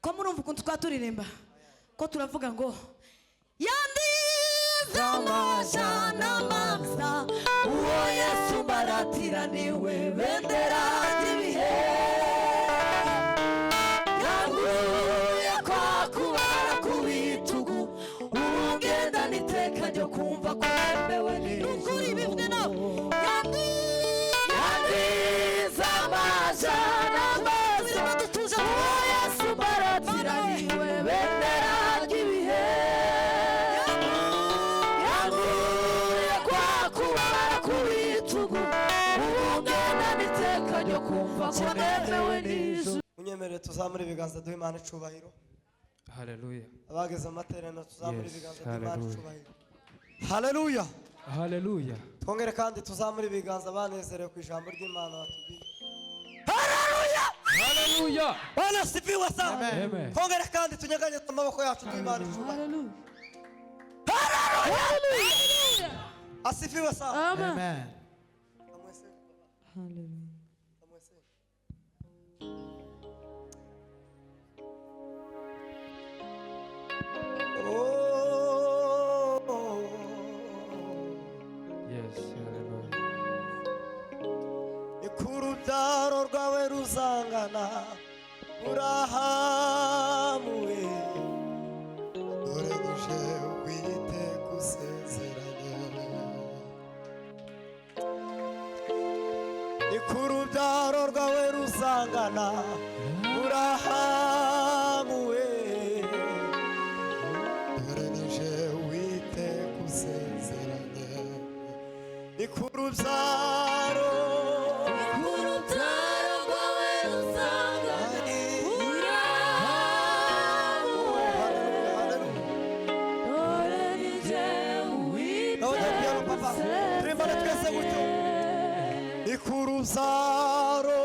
ko murumva ukuntu twaturirimba ko turavuga ngo yandiza amajana masa uwo Yesu mbaratira niwe bendera ry'ibihe yanguye kwa kubara ku bitugu ugenda niteka ryo kumva ko mbewe n'ukuri bivune nabo yandiza amajana masa uwo Yesu mbaratira niwe bendera ry'ibihe yanguye kwa kubara ku bitugu ugenda niteka ryo kumva ko mbewe n'ijuru. Unyemere tuzamure ibiganza duhe Imana icubahiro. Haleluya. Abageze amaterano tuzamure ibiganza duhe Imana icubahiro. Haleluya. Haleluya. Twongere kandi tuzamure ibiganza banezerewe ku ijambo ry'Imana batubwiye. Haleluya. Bwana sifiwe sana. Amen. Twongere kandi tunyeganye amaboko yacu duhe Imana icubahiro. Haleluya. Asifiwe sana. Amen. Haleluya. Yes, haleluya. Ikurudaro rwawe ruzangana urahamuwe dore duje wite kusezeranye Ikurudaro rwawe ruzangana urahamuwe dore duje wite kusezeranye Ikurudaro rwawe rusanga urahamuwe dore nije Turimbane twese gutyo Ikuruzaro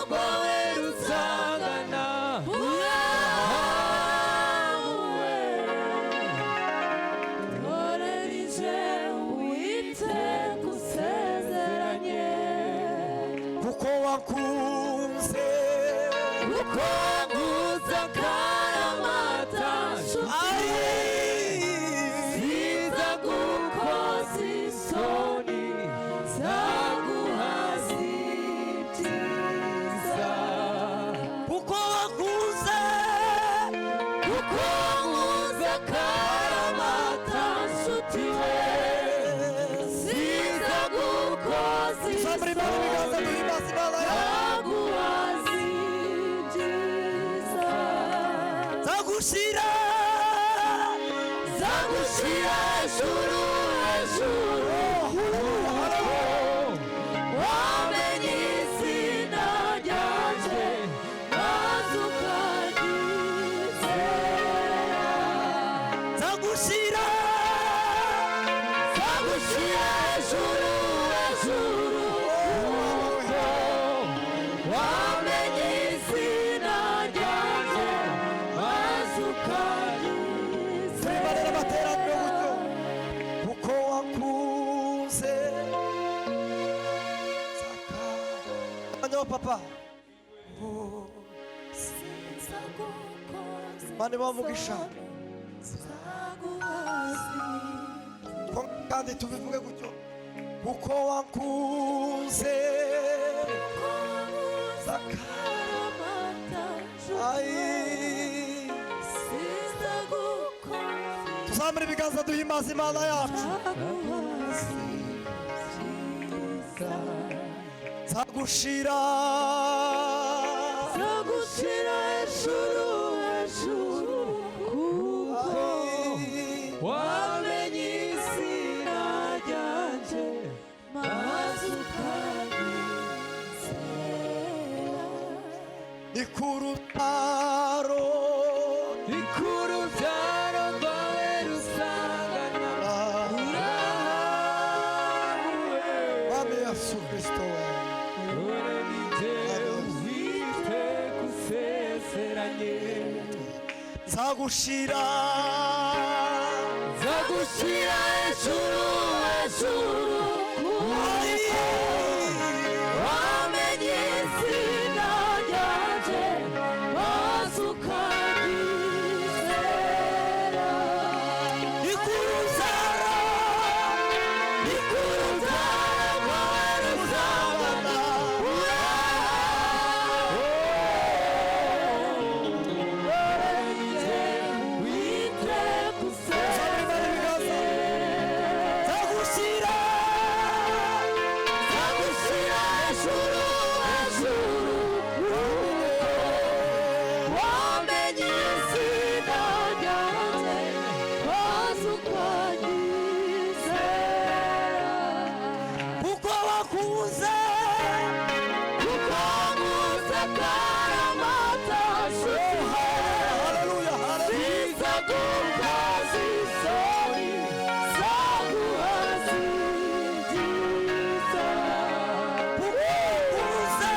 rwawe rusangana urahamuwe dore nije Uwiteka usezeranye kuko wakunze kuko nkuza akaramata nshuti ziza gukoza isoni zaguhaza ibyiza kuko wakunze kuko nkuza akaramata nshuti we ziza gukoza Zamuri Imana ibiganza isoni duhimbaza Imana yawe zaguhaza ibyiza zagushira hejuru hejuru wamenye izina ryanjye maze ukanyizera zagushira hejuru hejuru wamenye izina ryanjye maze ukanyizera Turimbane n'amateraniro gutyo kuko wakunze Anyo papa Mane bamugisha kandi tubivuge gutyo kuko wakunze Ai tuzamure ibiganza duhimbaza Imana yacu zagushira hejuru hejuru kuko wamenye izina ryanjye maze ukanyizera ikurutaro rwawe rusangana Mwami Yesu Kristo dore nije Uwiteka usezeranye zagushira hejuru hejuru kuko wamenye izina ryanjye akaramata shuhe haleluya haleluya zizagukazi soni zaguhazi byiza kukuza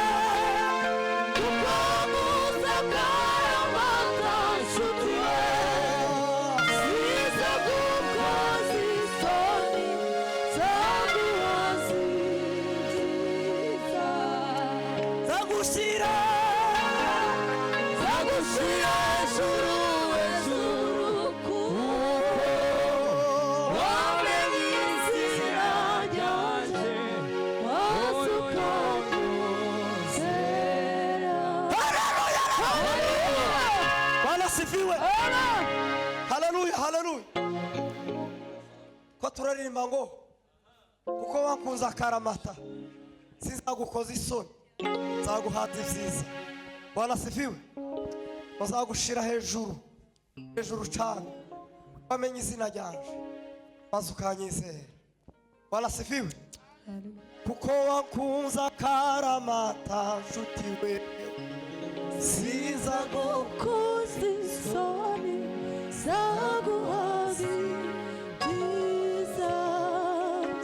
akaramata shuhe zizagukazi soni zaguhazi byiza zagushira zagushira hejuru hejuru kuko wamenye inzira ryanjye wasukanguzera Bwana sifiwe haleluya haleluya ko turaririmba ngo kuko wankunze akaramata sizagukoza isoni nzaguhata ibyiza Bwana sifiwe bazagushira hejuru hejuru cyane bamenye izina ryanje maze ukanyizera Bwana sifiwe kuko wankunze akaramata nshuti we kuzi soni zaguhazi byiza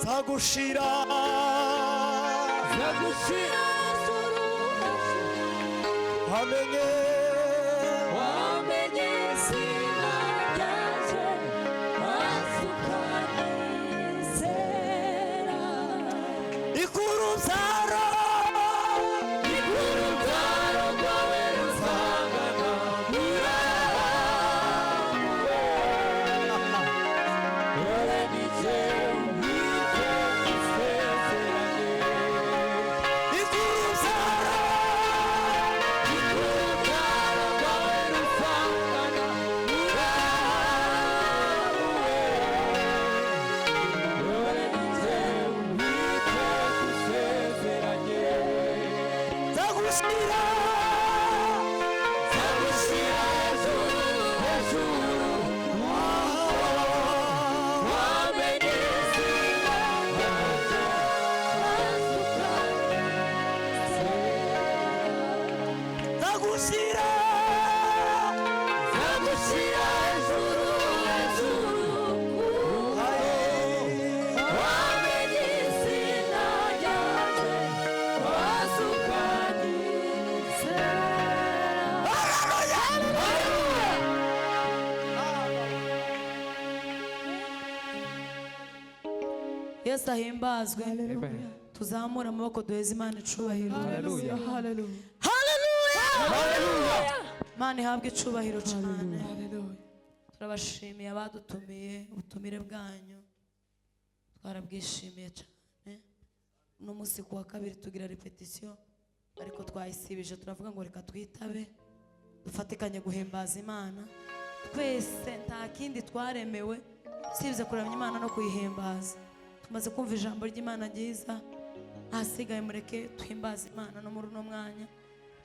zagushira zagushira hejuru hamenye wamenye izina ryanjye wasukanyizera ikuruzaro urutaro rwawe rusangana ure nije wite isezeranye ikuruzaro urutaro rwawe rusangana ure nije wite isezeranye zagushira zagushira hejuru hejuru wamenye izina ryanjye zagushira zagushira hejuru hejuru wamenye izina ryanjye wasukanyizera Yesu ahimbazwe tuzamura amaboko duheze Imana icubahiro Haleluya. haleluya Imana ihabwe icubahiro cyane turabashimiye abadutumiye ubutumire bwanyu twarabwishimiye cyane uno munsi ku wa kabiri tugira repetition ariko twayisibije turavuga ngo reka twitabe dufatikanye guhimbaza Imana twese nta kindi twaremewe usibye kuramya Imana no kuyihimbaza tumaze kumva ijambo ry'Imana ryiza ahasigaye mureke twimbaze Imana no muri uno mwanya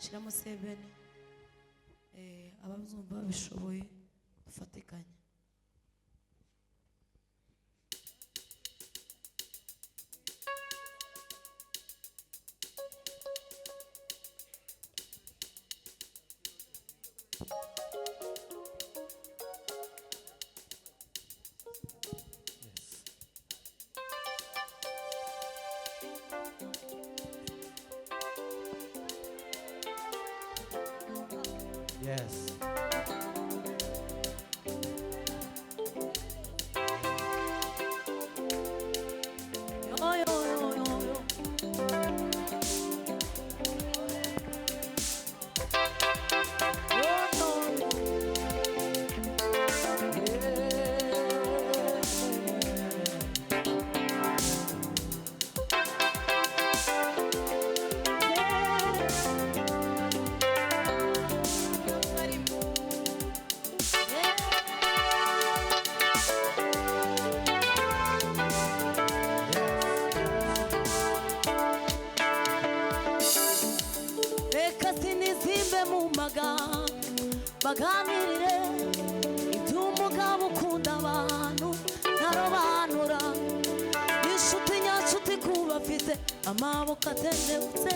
shiramo sebene abazumva babishoboye dufatikanye Yes. Yo, yo, yo, yo, yo. Reka sinizimbe mu magambo baganirire iby'umugabo ukunda abantu ntarobanura inshuti nyanshuti kuba afite amaboko atendebutse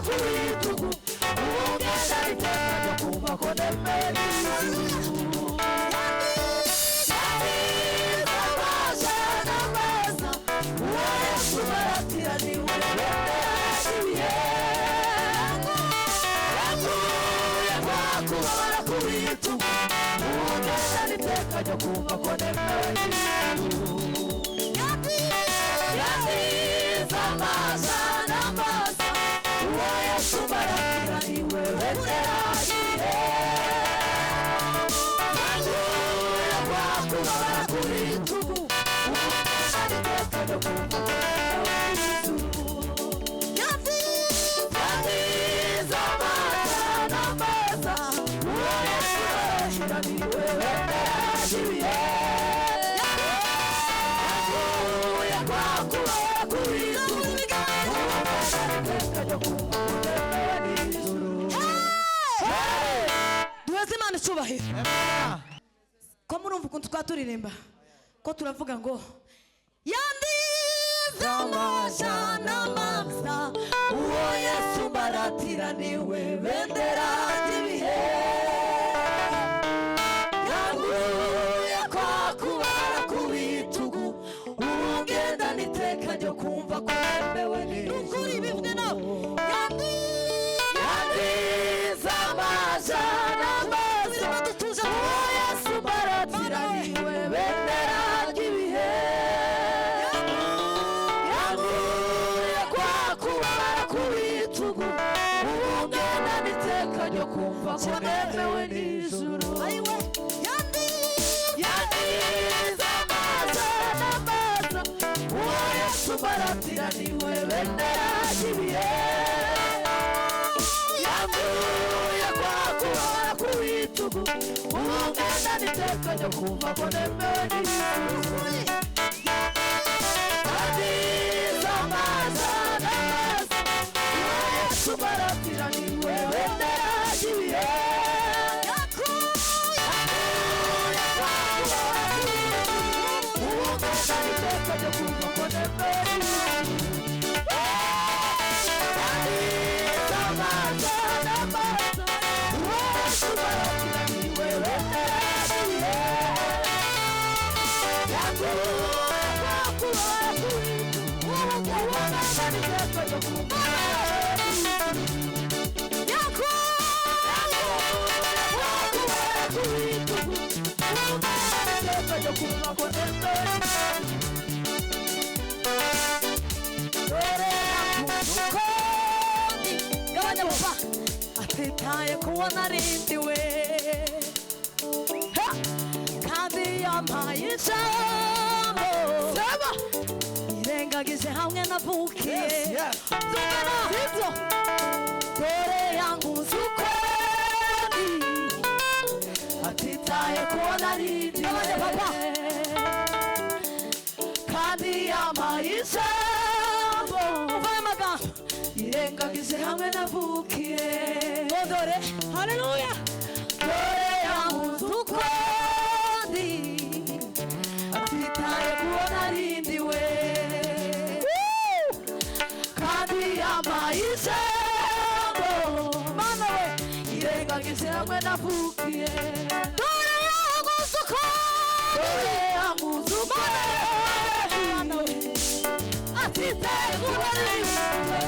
ku bitugu ubugenda iteka ryo kumva ko nemewe n'ijuru yandiza amasha n'ameza uwo Yesu baratiraniwe ibihe yaguye kwa kubabara ku bitugu ubugenda iteka ryo kumva ko nemewe n'ijuru yandiza amasha n'ameza uwo Yesu baratiraniwe ibihe yaguye kwa kubabara ku bitugu ubugenda iteka ryo kumva ko nemewe n'ijuru yandiza amasha n'ameza uwo Yesu baratiraniwe ibihe duheze Imana icyubahiro ko murumva ukuntu twaturirimba ko turavuga ngo yandiza amasha n'amasa uwo Yesu baratiraniwe bendera ry'ibihe yaguye kwa kubara ku bitugu ubugenda n'iteka ryo kumva ko nemewe n'ukuri bivune nabo yandiza amasha n'amasa uwo Yesu baratiraniwe bendera ry'ibihe yaguye kwa kubara ku bitugu ubugenda n'iteka ryo kumva ko nemewe n'ijuru yandiza amasha n'amasa uwo Yesu baratiraniwe bendera ry'ibihe yaguye kwa kubara ku bitugu ubugenda n'iteka ryo kumva ko nemewe n'ijuru yandiza amasha n'amasa uwo Yesu baratiraniwe bendera ry'ibihe atitaye kuwo narindiwe kandi yampaye ijambo irengagije hamwe navukiye sibyo dore yanguze uko atitaye kuwo narindiwe kandi yampaye ijambo uvaye amagambo irengagije hamwe navukiye dore haleluya dore yanguze uko ndi atitaye kuwo narindiwe kandi yampaye ijambo mana we irengagije hamwe navukiye dore yanguze uko dore yanguze uko mana we atitaye kuwo narindiwe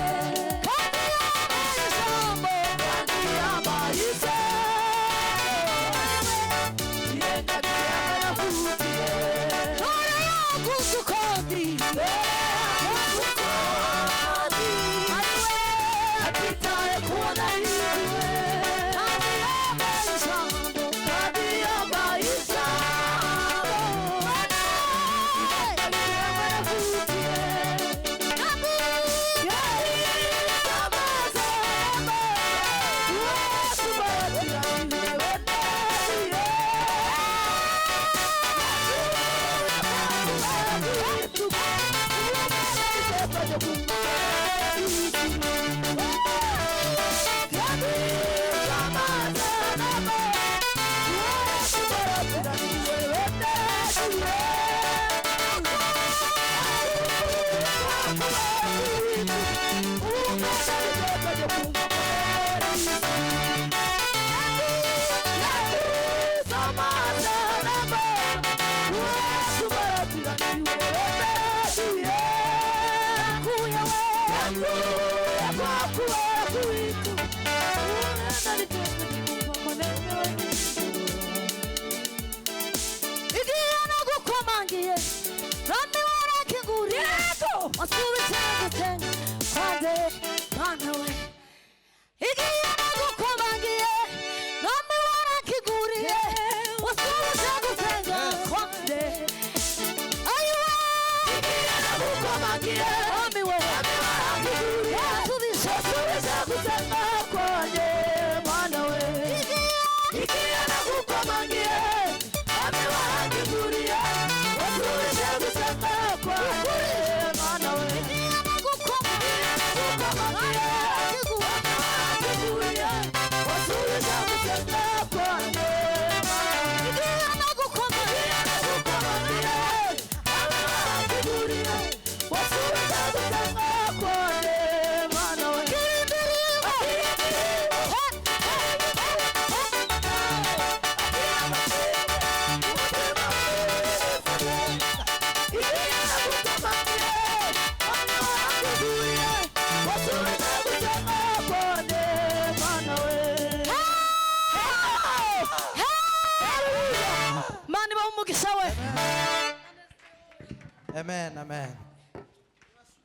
Amen, amen.